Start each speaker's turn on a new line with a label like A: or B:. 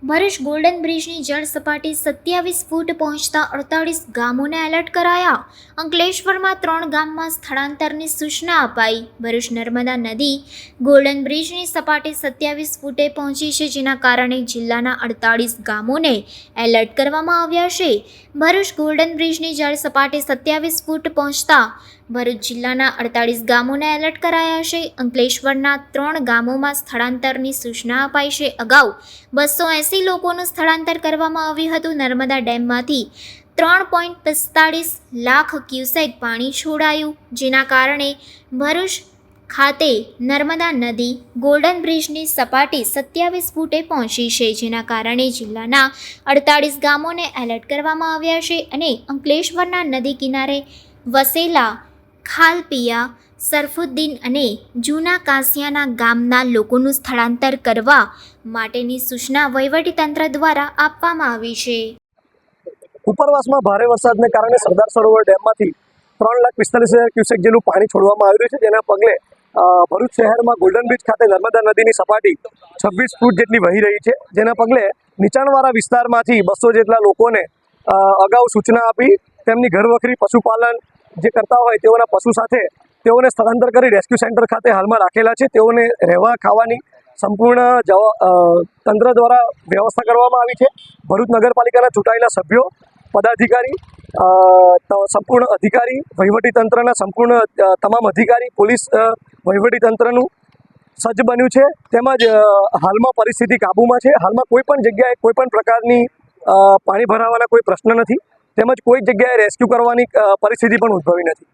A: Bharuch golden બ્રિજની જળ સપાટી 27 ફૂટ પહોંચતા 48 ગામોને એલર્ટ કરાયા. અંકલેશ્વરમાં 3 ગામમાં સ્થળાંતરની સૂચના અપાઈ. ભરૂચ નર્મદા નદી ગોલ્ડન બ્રિજની સપાટી 27 ફૂટે પહોંચી છે, જેના કારણે જિલ્લાના 48 ગામોને એલર્ટ કરવામાં આવ્યા છે. ભરૂચ ગોલ્ડન બ્રિજની જળ સપાટી 27 ફૂટ પહોંચતા ભરૂચ જિલ્લાના 48 ગામોને એલર્ટ કરાયા છે. અંકલેશ્વરના 3 ગામોમાં સ્થળાંતરની સૂચના અપાઈ છે. અગાઉ 280 લોકોનું સ્થળાંતર કરવામાં આવ્યું હતું. નર્મદા ડેમમાંથી 3.45 લાખ ક્યુસેક પાણી છોડાયું, જેના કારણે ભરૂચ ખાતે નર્મદા નદી ગોલ્ડન બ્રિજની સપાટી 27 ફૂટે પહોંચી છે, જેના કારણે જિલ્લાના 48 ગામોને એલર્ટ કરવામાં આવ્યા છે અને અંકલેશ્વરના નદી કિનારે વસેલા ખાલપિયા, સરફુદ્દીન અને જૂના કાંસિયાના ગામના લોકોનું સ્થળાંતર કરવા માટેની સૂચના વહીવટીતંત્ર દ્વારા આપવામાં આવી છે.
B: ઉપરવાસમાં ભારે વરસાદને કારણે સરદાર સરોવર ડેમમાંથી 3,45,000 ક્યુસેક જેટલું પાણી છોડવામાં આવી રહ્યું છે. જેના પગલે ભરૂચ શહેરમાં ગોલ્ડન બ્રિજ ખાતે નર્મદા નદીની સપાટી 26 ફૂટ જેટલી વહી રહી છે. જેના પગલે નીચાણવાળા વિસ્તારમાંથી 200 જેટલા લોકોને અગાઉ સૂચના આપી તેમની ઘરવખરી પશુપાલન જે કરતા હોય તેઓના પશુ સાથે તેઓને સ્થળાંતર કરી રેસ્ક્યુ સેન્ટર ખાતે હાલમાં રાખેલા છે. તેઓને રહેવા ખાવાની સંપૂર્ણ તંત્ર દ્વારા વ્યવસ્થા કરવામાં આવી છે. ભરૂચ નગરપાલિકાના ચૂંટાયેલા સભ્યો, પદાધિકારી, સંપૂર્ણ અધિકારી, વહીવટીતંત્રના સંપૂર્ણ તમામ અધિકારી, પોલીસ વહીવટીતંત્રનું સજ્જ બન્યું છે. તેમજ હાલમાં પરિસ્થિતિ કાબૂમાં છે. હાલમાં કોઈ પણ જગ્યાએ કોઈ પણ પ્રકારની પાણી ભરાવાના કોઈ પ્રશ્ન નથી. તેમજ કોઈ જગ્યાએ રેસ્ક્યુ કરવાની પરિસ્થિતિ પણ ઉદ્ભવી નથી.